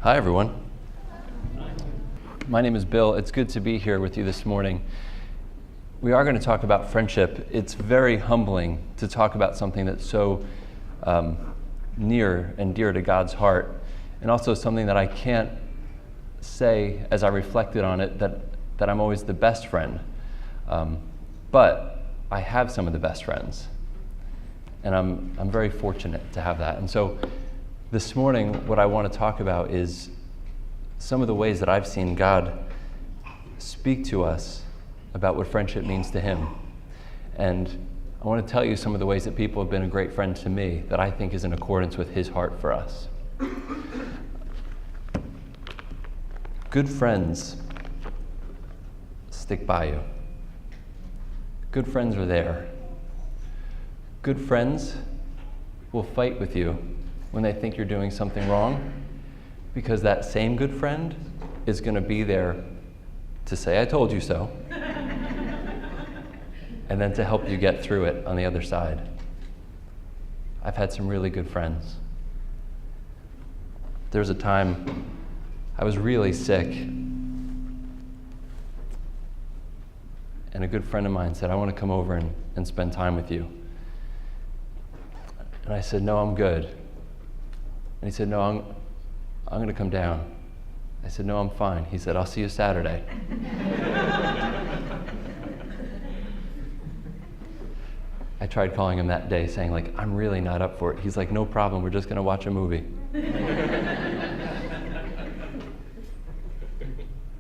Hi, everyone. My name is Bill. It's good to be here with you this morning. We are going to talk about friendship. It's very humbling to talk about something that's so near and dear to God's heart, and also something that I can't say as I reflected on it that I'm always the best friend. But I have some of the best friends, and I'm very fortunate to have that. And so this morning, what I want to talk about is some of the ways that I've seen God speak to us about what friendship means to Him. And I want to tell you some of the ways that people have been a great friend to me that I think is in accordance with His heart for us. Good friends stick by you. Good friends are there. Good friends will fight with you when they think you're doing something wrong, because that same good friend is going to be there to say, "I told you so," and then to help you get through it on the other side. I've had some really good friends. There was a time I was really sick, and a good friend of mine said, "I want to come over and spend time with you." And I said, "No, I'm good." And he said, "No, I'm going to come down." I said, "No, I'm fine." He said, "I'll see you Saturday." I tried calling him that day saying, "I'm really not up for it." He's like, "No problem, we're just going to watch a movie."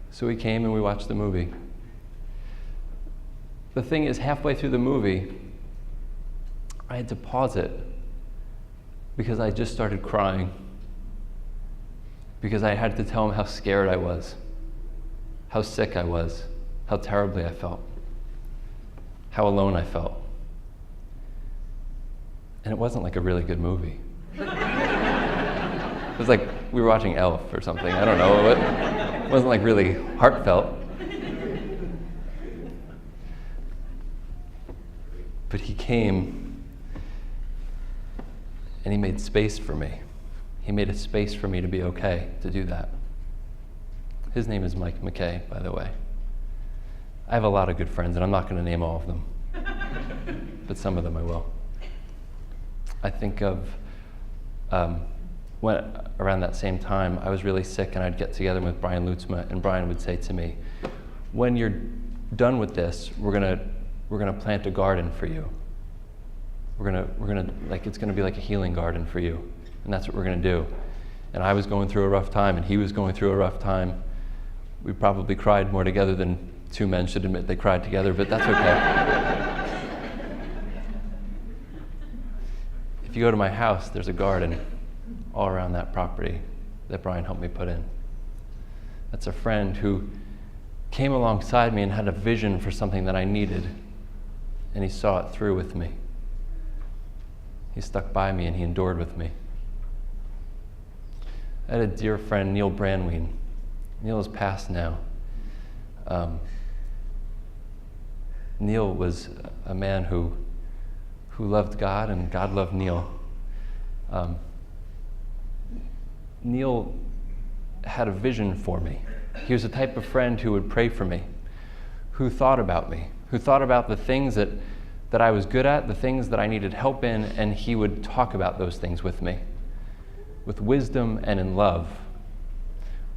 So he came and we watched the movie. The thing is, halfway through the movie, I had to pause it because I just started crying. Because I had to tell him how scared I was, how sick I was, how terribly I felt, how alone I felt. And it wasn't like a really good movie. It was like we were watching Elf or something. I don't know. It wasn't like really heartfelt. But he came and he made space for me. He made a space for me to be okay to do that. His name is Mike McKay, by the way. I have a lot of good friends, and I'm not going to name all of them, but some of them I will. I think of when around that same time I was really sick, and I'd get together with Brian Lutzma, and Brian would say to me, "When you're done with this, we're gonna plant a garden for you. We're gonna it's gonna be like a healing garden for you." And that's what we're going to do. And I was going through a rough time, and he was going through a rough time. We probably cried more together than two men should admit they cried together, but that's okay. If you go to my house, there's a garden all around that property that Brian helped me put in. That's a friend who came alongside me and had a vision for something that I needed, and he saw it through with me. He stuck by me, and he endured with me. I had a dear friend, Neil Branween. Neil is passed now. Neil was a man who loved God, and God loved Neil. Neil had a vision for me. He was the type of friend who would pray for me, who thought about me, who thought about the things that I was good at, the things that I needed help in, and he would talk about those things with me, with wisdom and in love.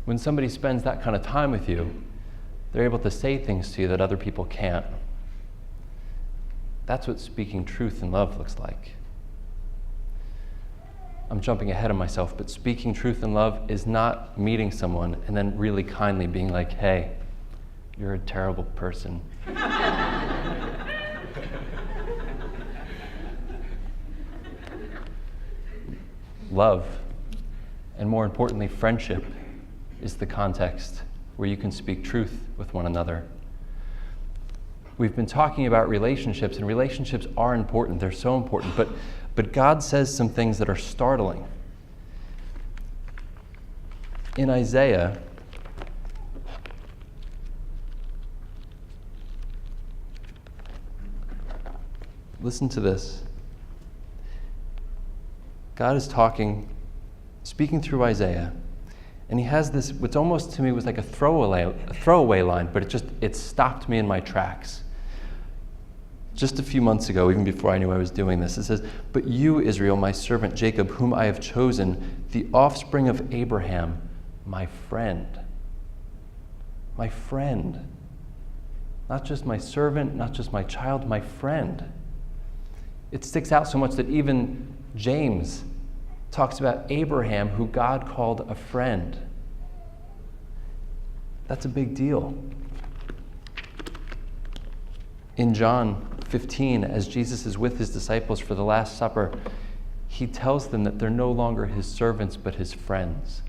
When somebody spends that kind of time with you, they're able to say things to you that other people can't. That's what speaking truth in love looks like. I'm jumping ahead of myself, but speaking truth in love is not meeting someone and then really kindly being like, "Hey, you're a terrible person." Love, and more importantly, friendship, is the context where you can speak truth with one another. We've been talking about relationships, and relationships are important. They're so important, but God says some things that are startling. In Isaiah, listen to this. God is speaking through Isaiah, And he has this, which almost to me was like a throwaway line, but it stopped me in my tracks. Just a few months ago, even before I knew I was doing this, it says, "But you, Israel, my servant Jacob, whom I have chosen, the offspring of Abraham, my friend." My friend. Not just my servant, not just my child, my friend. It sticks out so much that even James talks about Abraham, who God called a friend. That's a big deal. In John 15, as Jesus is with his disciples for the Last Supper, he tells them that they're no longer his servants, but his friends.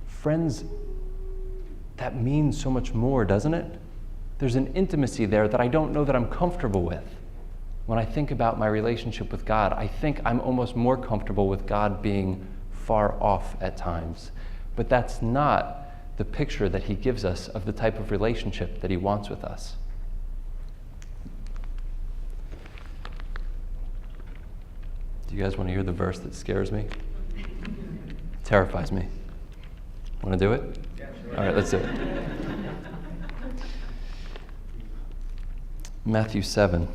Friends, that means so much more, doesn't it? There's an intimacy there that I don't know that I'm comfortable with. When I think about my relationship with God, I think I'm almost more comfortable with God being far off at times. But that's not the picture that he gives us of the type of relationship that he wants with us. Do you guys want to hear the verse that scares me? Terrifies me. Want to do it? Yeah, sure. All right, let's do it. Matthew 7.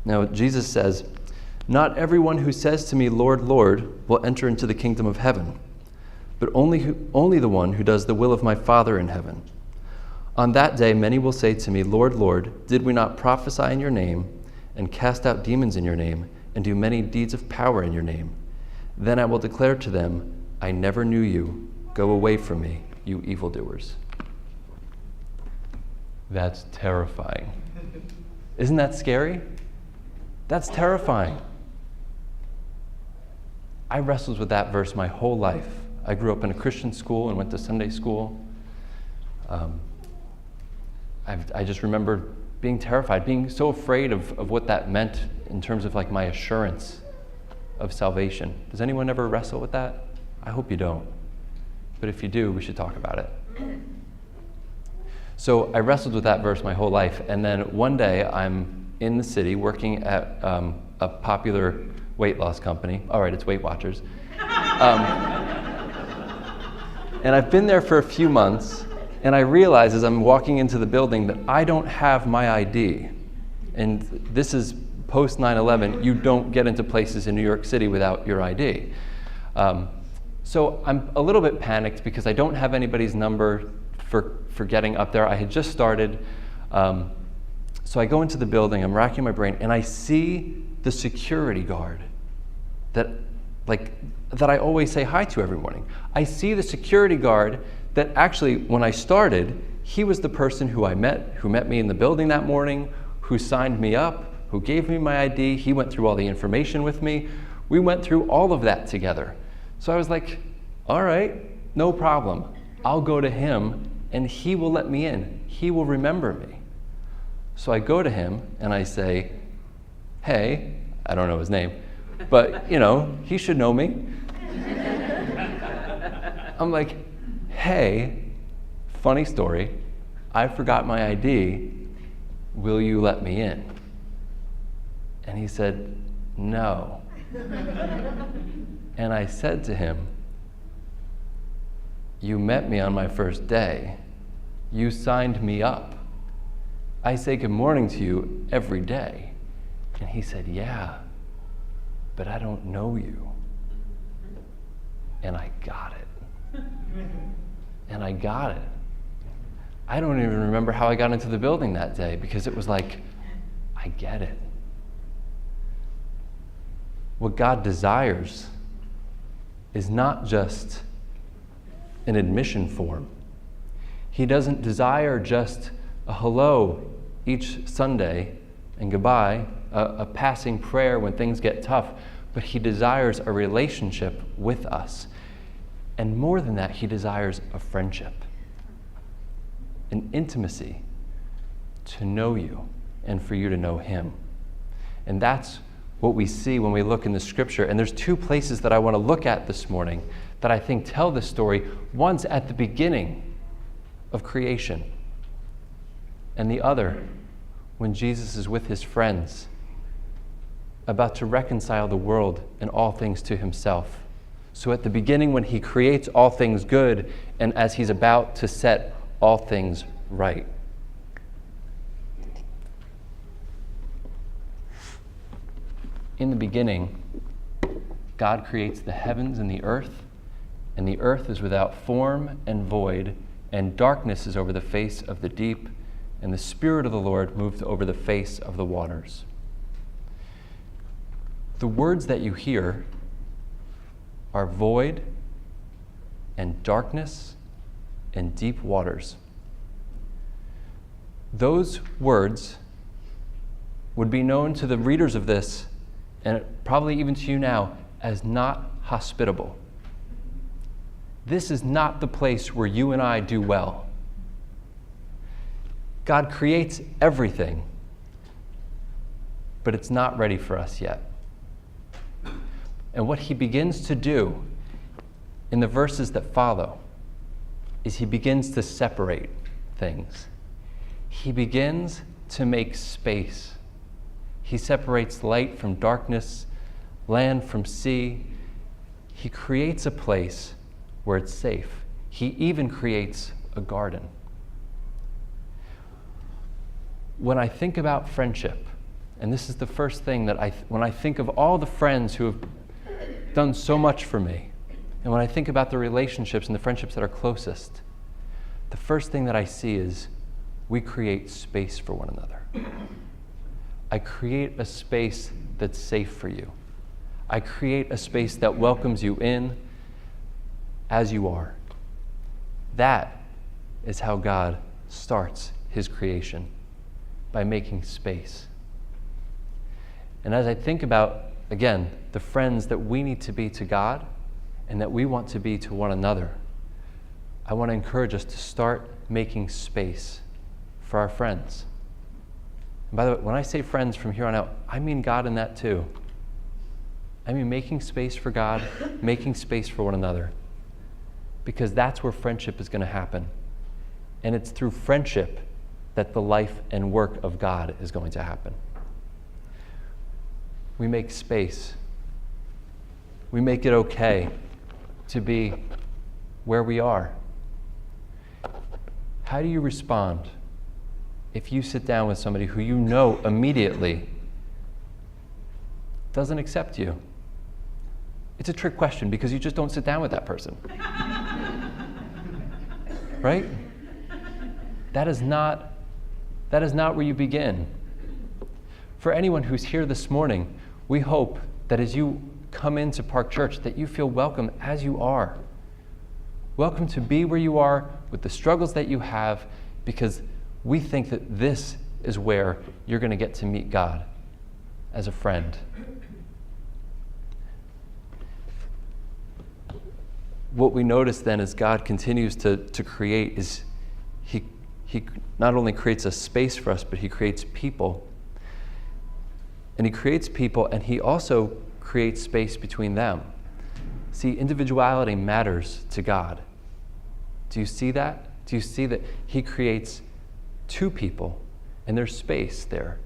Now, Jesus says, "Not everyone who says to me, 'Lord, Lord,' will enter into the kingdom of heaven, but only the one who does the will of my Father in heaven. On that day, many will say to me, 'Lord, Lord, did we not prophesy in your name, and cast out demons in your name, and do many deeds of power in your name?' Then I will declare to them, 'I never knew you. Go away from me, you evildoers.'" That's terrifying. Isn't that scary? That's terrifying. I wrestled with that verse my whole life. I grew up in a Christian school and went to Sunday school. I just remember being terrified, being so afraid of what that meant in terms of like my assurance of salvation. Does anyone ever wrestle with that? I hope you don't. But if you do, we should talk about it. So I wrestled with that verse my whole life, and then one day I'm in the city working at a popular weight loss company. All right, it's Weight Watchers. And I've been there for a few months, and I realize as I'm walking into the building that I don't have my ID. And this is post 9/11, you don't get into places in New York City without your ID. So I'm a little bit panicked because I don't have anybody's number for getting up there. I had just started. So I go into the building, I'm racking my brain, and I see the security guard that I always say hi to every morning. I see the security guard that actually, when I started, he was the person who met me in the building that morning, who signed me up, who gave me my ID. He went through all the information with me. We went through all of that together. So I was like, all right, no problem. I'll go to him and he will let me in. He will remember me. So I go to him and I say, "Hey," I don't know his name, but he should know me. I'm like, "Hey, funny story. I forgot my ID. Will you let me in?" And he said, "No." And I said to him, "You met me on my first day. You signed me up. I say good morning to you every day." And he said, "Yeah, but I don't know you." And I got it. And I got it. I don't even remember how I got into the building that day because it was like, I get it. What God desires is not just an admission form. He doesn't desire just a hello each Sunday and goodbye, a passing prayer when things get tough, but he desires a relationship with us. And more than that, he desires a friendship, an intimacy, to know you and for you to know him. And that's what we see when we look in the scripture. And there's two places that I want to look at this morning that I think tell this story. One's at the beginning of creation, and the other when Jesus is with his friends about to reconcile the world and all things to himself. So at the beginning, when he creates all things good, and as he's about to set all things right. In the beginning, God creates the heavens and the earth is without form and void, and darkness is over the face of the deep, and the Spirit of the Lord moved over the face of the waters. The words that you hear are void and darkness and deep waters. Those words would be known to the readers of this, and probably even to you now, as not hospitable. This is not the place where you and I do well. God creates everything, but it's not ready for us yet. And what he begins to do in the verses that follow is he begins to separate things. He begins to make space. He separates light from darkness, land from sea. He creates a place where it's safe. He even creates a garden. When I think about friendship, and this is the first thing that when I think of all the friends who have done so much for me, and when I think about the relationships and the friendships that are closest, the first thing that I see is we create space for one another. I create a space that's safe for you. I create a space that welcomes you in as you are. That is how God starts his creation, by making space. And as I think about, again, the friends that we need to be to God and that we want to be to one another, I want to encourage us to start making space for our friends. And by the way, when I say friends from here on out, I mean God in that too. I mean making space for God, making space for one another. Because that's where friendship is going to happen. And it's through friendship that the life and work of God is going to happen. We make space. We make it okay to be where we are. How do you respond if you sit down with somebody who you know immediately doesn't accept you? It's a trick question because you just don't sit down with that person. Right? That is not where you begin. For anyone who's here this morning, we hope that as you come into Park Church, that you feel welcome as you are. Welcome to be where you are with the struggles that you have, because we think that this is where you're going to get to meet God as a friend. What we notice then as God continues to create is he not only creates a space for us, but he creates people. And he creates people, and he also creates space between them. See, individuality matters to God. Do you see that? Do you see that he creates two people, and there's space there?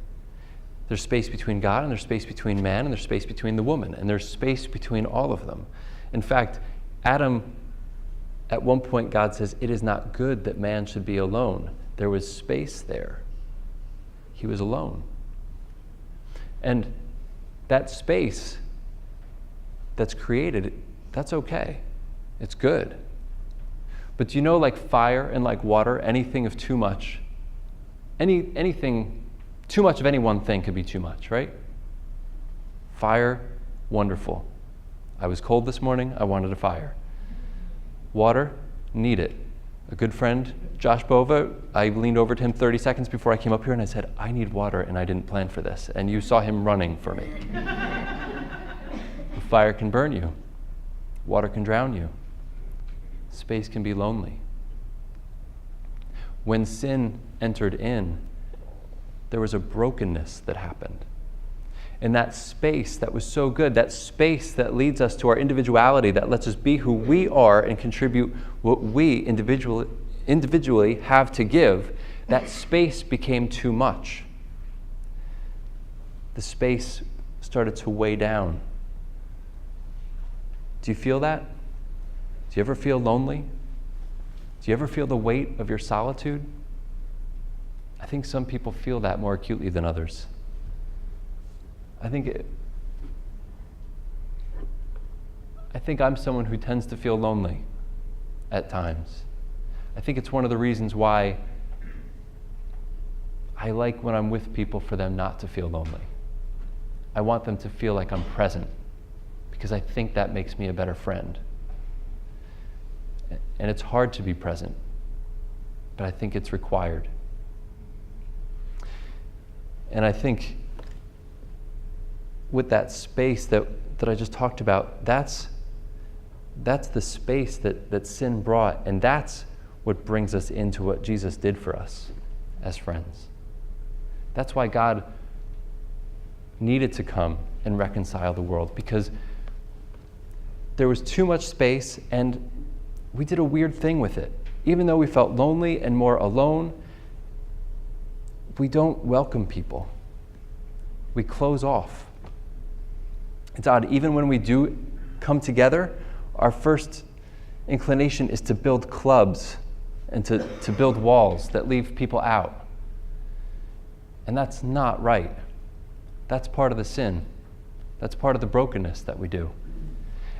There's space between God, and there's space between man, and there's space between the woman, and there's space between all of them. In fact, Adam, at one point, God says, "It is not good that man should be alone." There was space there. He was alone. And that space that's created, that's okay. It's good. But do you know, like fire and like water, anything of too much, anything, too much of any one thing could be too much, right? Fire, wonderful. I was cold this morning, I wanted a fire. Water, need it. A good friend, Josh Bova, I leaned over to him 30 seconds before I came up here and I said, "I need water and I didn't plan for this." And you saw him running for me. The fire can burn you. Water can drown you. Space can be lonely. When sin entered in, there was a brokenness that happened. And that space that was so good, that space that leads us to our individuality, that lets us be who we are and contribute what we individually have to give, that space became too much. The space started to weigh down. Do you feel that? Do you ever feel lonely? Do you ever feel the weight of your solitude? I think some people feel that more acutely than others. I think I'm someone who tends to feel lonely at times. I think it's one of the reasons why I like when I'm with people for them not to feel lonely. I want them to feel like I'm present because I think that makes me a better friend. And it's hard to be present, but I think it's required. And I think with that space that I just talked about, that's the space that sin brought, and that's what brings us into what Jesus did for us as friends. That's why God needed to come and reconcile the world, because there was too much space and we did a weird thing with it. Even though we felt lonely and more alone, we don't welcome people. We close off. It's odd, even when we do come together, our first inclination is to build clubs and to build walls that leave people out. And that's not right. That's part of the sin. That's part of the brokenness that we do.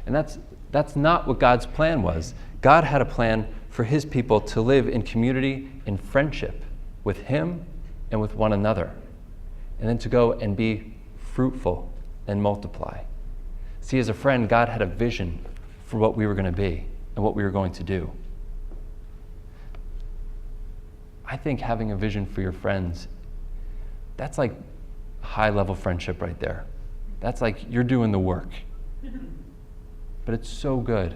And that's not what God's plan was. God had a plan for his people to live in community, in friendship with him and with one another, and then to go and be fruitful and multiply. See, as a friend, God had a vision for what we were going to be and what we were going to do. I think having a vision for your friends, that's like high-level friendship right there. That's like you're doing the work. But it's so good.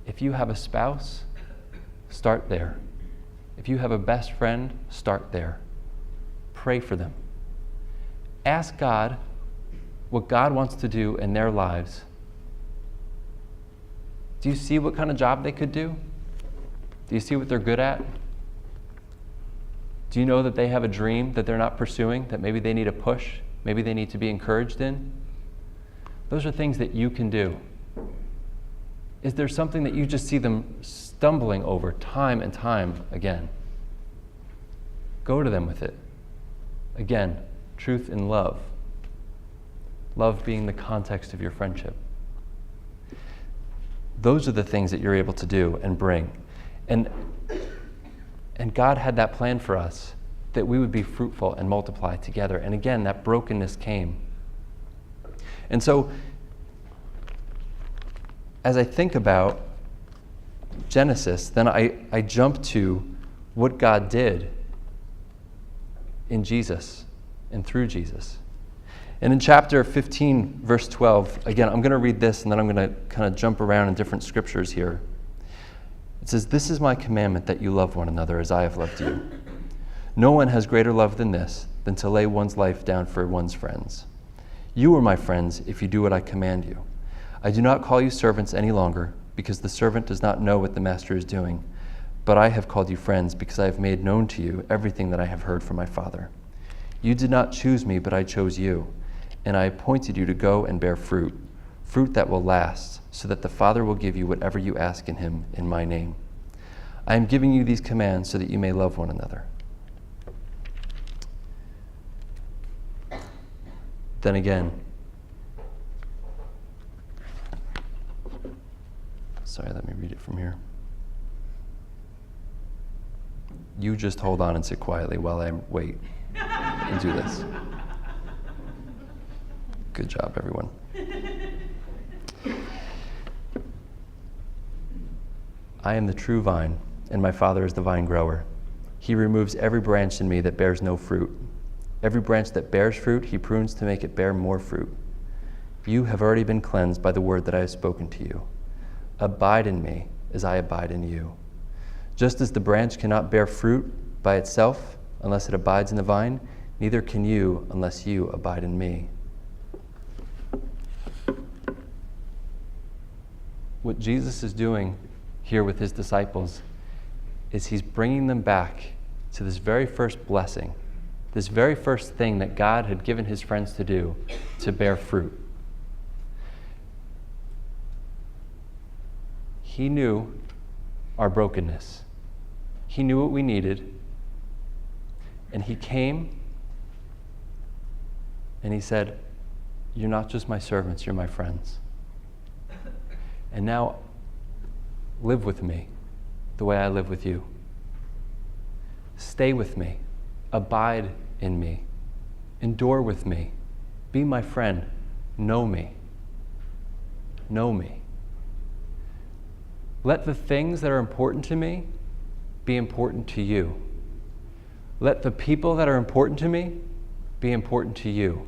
If you have a spouse, start there. If you have a best friend, start there. Pray for them. Ask God what God wants to do in their lives. Do you see what kind of job they could do? Do you see what they're good at? Do you know that they have a dream that they're not pursuing, that maybe they need a push, maybe they need to be encouraged in? Those are things that you can do. Is there something that you just see them stumbling over time and time again? Go to them with it. Again, truth and love. Love being the context of your friendship. Those are the things that you're able to do and bring. And God had that plan for us, that we would be fruitful and multiply together. And again, that brokenness came. And so, as I think about Genesis, then I jump to what God did in Jesus and through Jesus. And in chapter 15, verse 12, again, I'm going to read this and then I'm going to kind of jump around in different scriptures here. It says, "This is my commandment, that you love one another as I have loved you. No one has greater love than this, than to lay one's life down for one's friends. You are my friends if you do what I command you. I do not call you servants any longer, because the servant does not know what the master is doing. But I have called you friends, because I have made known to you everything that I have heard from my Father. You did not choose me, but I chose you, and I appointed you to go and bear fruit, fruit that will last, so that the Father will give you whatever you ask in him in my name. I am giving you these commands so that you may love one another." Then again, sorry, let me read it from here. You just hold on and sit quietly while I wait and do this. Good job, everyone. I am the true vine, and my Father is the vine grower. He removes every branch in me that bears no fruit. Every branch that bears fruit, he prunes to make it bear more fruit. You have already been cleansed by the word that I have spoken to you. Abide in me as I abide in you. Just as the branch cannot bear fruit by itself unless it abides in the vine, neither can you unless you abide in me. What Jesus is doing here with his disciples is he's bringing them back to this very first blessing this very first thing that God had given his friends to do, to bear fruit. He knew our brokenness. He knew what we needed. And he came and he said, "You're not just my servants, you're my friends. And now live with me the way I live with you. Stay with me. Abide in me. Endure with me. Be my friend. Know me. Know me. Let the things that are important to me be important to you. Let the people that are important to me be important to you.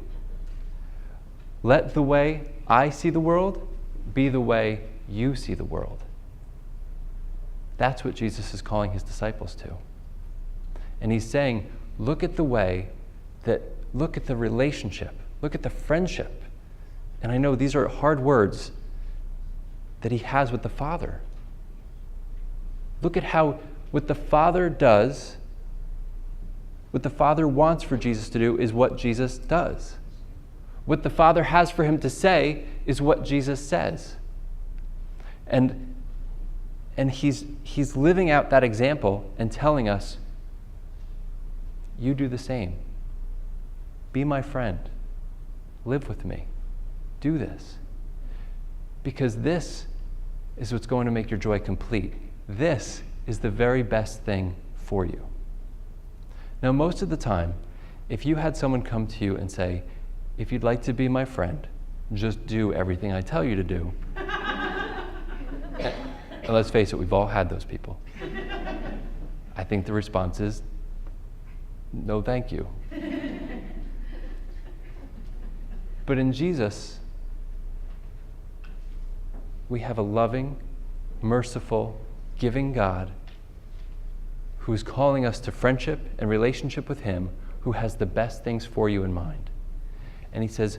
Let the way I see the world be the way you see the world." That's what Jesus is calling his disciples to. And he's saying, look at the relationship, look at the friendship. And I know these are hard words that he has with the Father. Look at how what the Father does, what the Father wants for Jesus to do is what Jesus does. What the Father has for him to say is what Jesus says. And he's living out that example and telling us, you do the same. Be my friend. Live with me. Do this. Because this is what's going to make your joy complete. This is the very best thing for you. Now, most of the time, if you had someone come to you and say, "If you'd like to be my friend, just do everything I tell you to do." And let's face it, we've all had those people. I think the response is, "No, thank you." But in Jesus, we have a loving, merciful, giving God who is calling us to friendship and relationship with him, who has the best things for you in mind. And he says,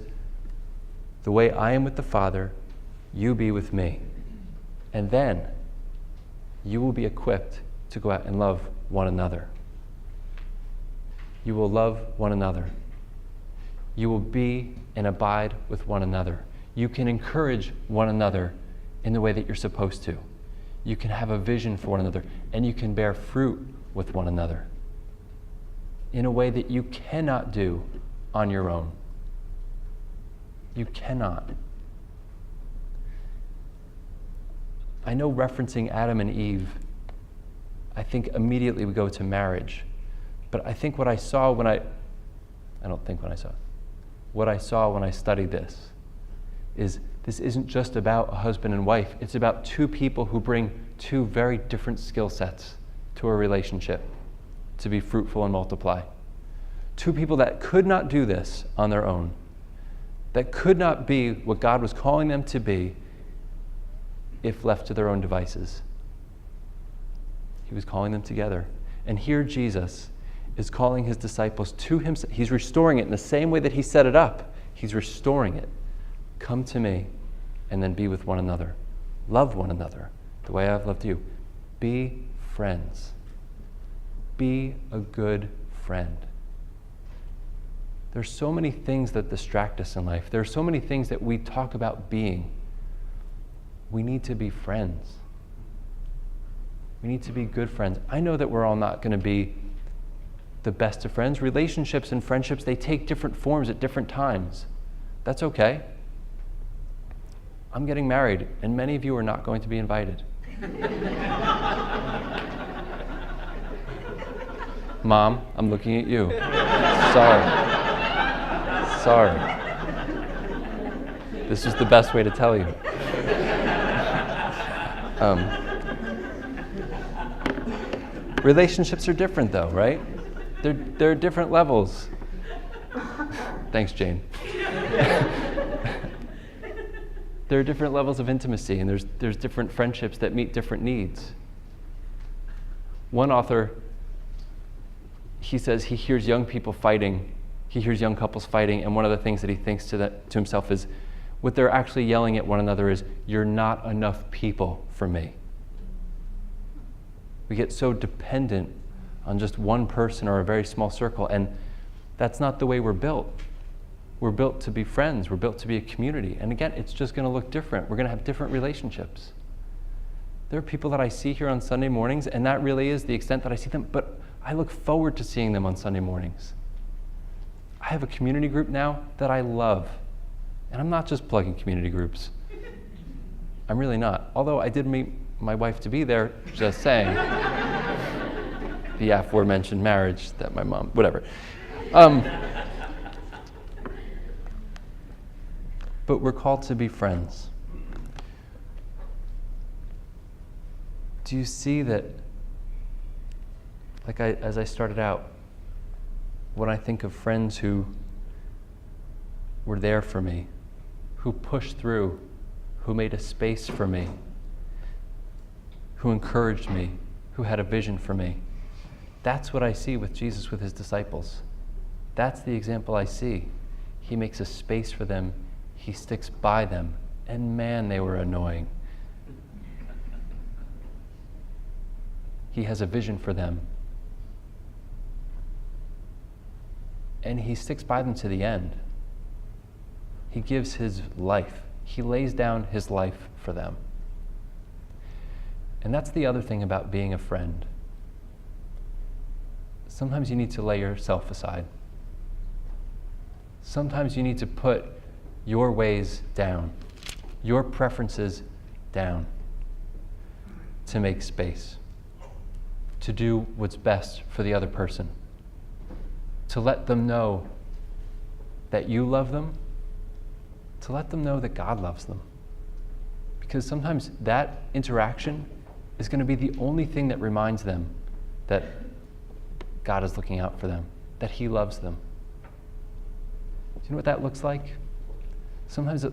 "The way I am with the Father, you be with me. And then you will be equipped to go out and love one another. You will love one another. You will be and abide with one another. You can encourage one another in the way that you're supposed to. You can have a vision for one another, and you can bear fruit with one another in a way that you cannot do on your own. You cannot." I know referencing Adam and Eve, I think immediately we go to marriage. But I think what I saw when I studied this is this isn't just about a husband and wife. It's about two people who bring two very different skill sets to a relationship to be fruitful and multiply. Two people that could not do this on their own, that could not be what God was calling them to be if left to their own devices. He was calling them together. And here Jesus is calling his disciples to himself. He's restoring it in the same way that he set it up. He's restoring it. Come to me and then be with one another. Love one another the way I've loved you. Be friends. Be a good friend. There's so many things that distract us in life. There are so many things that we talk about being. We need to be friends. We need to be good friends. I know that we're all not going to be the best of friends. Relationships and friendships, they take different forms at different times. That's okay. I'm getting married, and many of you are not going to be invited. Mom, I'm looking at you. Sorry. This is the best way to tell you. Relationships are different though, right? There are different levels. Thanks, Jane. There are different levels of intimacy, and there's different friendships that meet different needs. One author, he says he hears young people fighting, he hears young couples fighting, and one of the things that he thinks to himself is, what they're actually yelling at one another is, "You're not enough people for me." We get so dependent on just one person or a very small circle, and That's not the way we're built. We're built to be friends. We're built to be a community. And again, it's just going to look different. We're going to have different relationships. There are people that I see here on Sunday mornings, and that really is the extent that I see them, but I look forward to seeing them on Sunday mornings. I have a community group now that I love. And I'm not just plugging community groups. I'm really not. Although I did meet my wife to be there, just saying. The aforementioned marriage that my mom, whatever. But we're called to be friends. Do you see that, as I started out, when I think of friends who were there for me, who pushed through, who made a space for me, who encouraged me, who had a vision for me, that's what I see with Jesus with his disciples. That's the example I see. He makes a space for them. He sticks by them. And man, they were annoying. He has a vision for them. And he sticks by them to the end. He gives his life. He lays down his life for them. And that's the other thing about being a friend. Sometimes you need to lay yourself aside. Sometimes you need to put your ways down, your preferences down, to make space, to do what's best for the other person, to let them know that you love them, to let them know that God loves them. Because sometimes that interaction is going to be the only thing that reminds them that God is looking out for them, that he loves them. Do you know what that looks like? Sometimes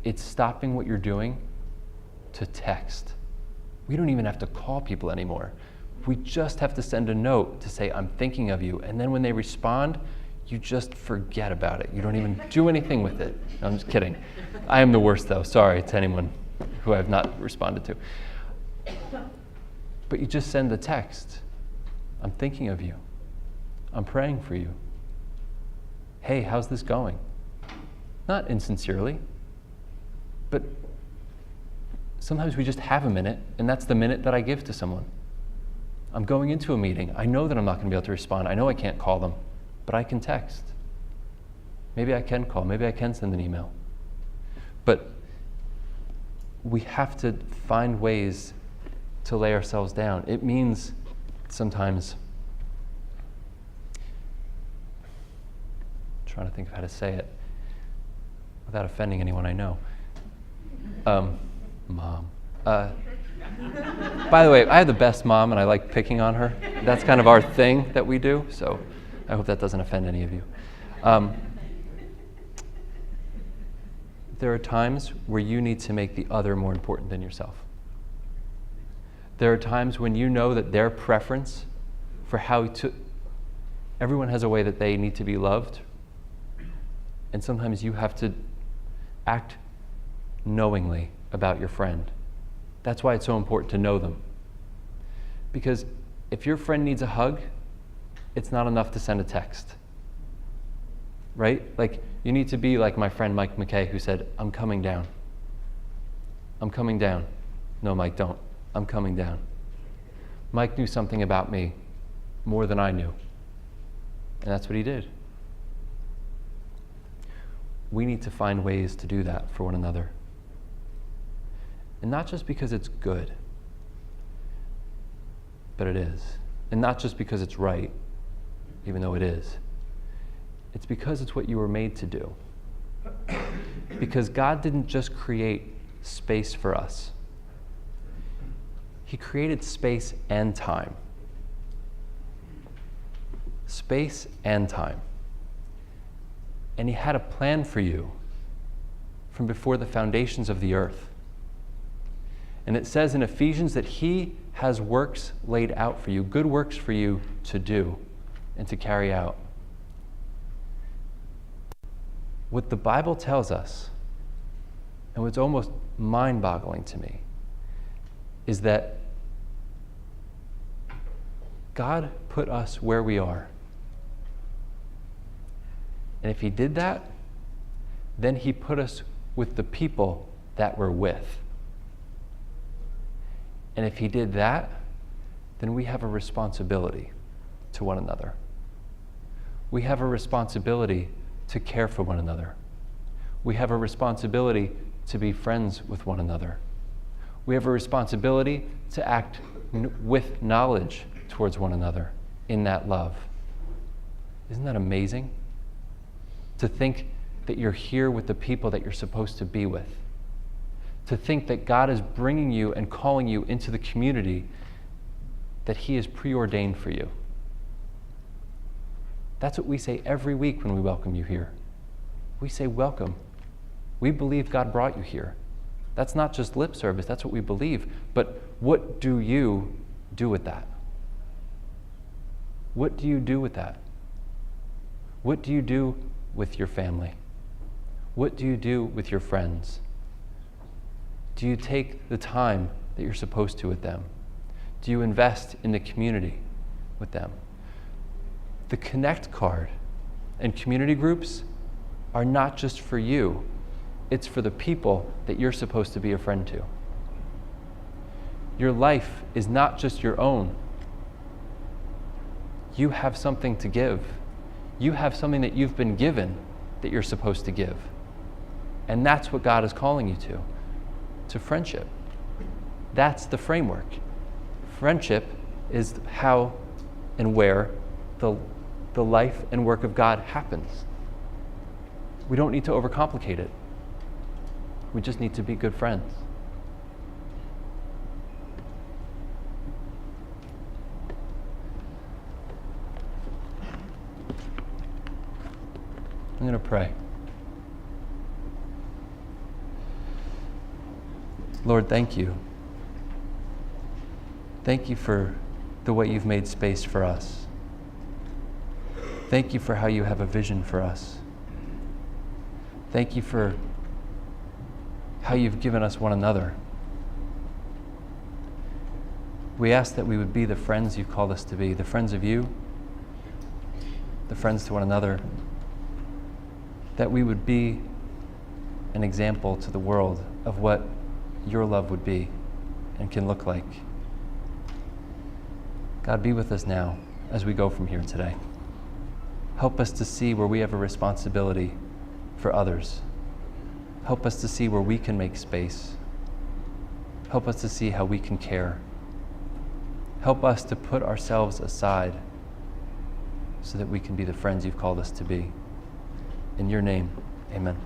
it's stopping what you're doing to text. We don't even have to call people anymore. We just have to send a note to say, I'm thinking of you. And then when they respond, you just forget about it. You don't even do anything with it. No, I'm just kidding. I am the worst, though. Sorry to anyone who I've not responded to. But you just send the text. I'm thinking of you. I'm praying for you. Hey, how's this going? Not insincerely, but sometimes we just have a minute, and that's the minute that I give to someone. I'm going into a meeting. I know that I'm not going to be able to respond. I know I can't call them, but I can text. Maybe I can call. Maybe I can send an email. But we have to find ways to lay ourselves down. It means sometimes, I'm trying to think of how to say it without offending anyone I know. Mom. By the way, I have the best mom, and I like picking on her. That's kind of our thing that we do, so I hope that doesn't offend any of you. There are times where you need to make the other more important than yourself. There are times when you know that their preference for everyone has a way that they need to be loved, and sometimes you have to act knowingly about your friend. That's why it's so important to know them. Because if your friend needs a hug, it's not enough to send a text. Right? Like, you need to be like my friend Mike McKay, who said, I'm coming down. I'm coming down. No, Mike, don't. I'm coming down. Mike knew something about me more than I knew. And that's what he did. We need to find ways to do that for one another. And not just because it's good, but it is. And not just because it's right, even though it is. It's because it's what you were made to do. Because God didn't just create space for us. He created space and time. Space and time. And he had a plan for you from before the foundations of the earth. And it says in Ephesians that he has works laid out for you, good works for you to do and to carry out. What the Bible tells us, and what's almost mind-boggling to me, is that God put us where we are And if he did that, then he put us with the people that we're with. And if he did that, then we have a responsibility to one another. We have a responsibility to care for one another. We have a responsibility to be friends with one another. We have a responsibility to act with knowledge towards one another in that love. Isn't that amazing? To think that you're here with the people that you're supposed to be with. To think that God is bringing you and calling you into the community that he has preordained for you. That's what we say every week when we welcome you here. We say, welcome. We believe God brought you here. That's not just lip service, that's what we believe. But what do you do with that? What do you do with that? What do you do with your family? What do you do with your friends? Do you take the time that you're supposed to with them? Do you invest in the community with them? The Connect card and community groups are not just for you, it's for the people that you're supposed to be a friend to. Your life is not just your own. You have something to give. You have something that you've been given that you're supposed to give. And that's what God is calling you to friendship. That's the framework. Friendship is how and where the life and work of God happens. We don't need to overcomplicate it. We just need to be good friends. I'm going to pray. Lord, thank you. Thank you for the way you've made space for us. Thank you for how you have a vision for us. Thank you for how you've given us one another. We ask that we would be the friends you've called us to be, the friends of you, the friends to one another, that we would be an example to the world of what your love would be and can look like. God, be with us now as we go from here today. Help us to see where we have a responsibility for others. Help us to see where we can make space. Help us to see how we can care. Help us to put ourselves aside so that we can be the friends you've called us to be. In your name, amen.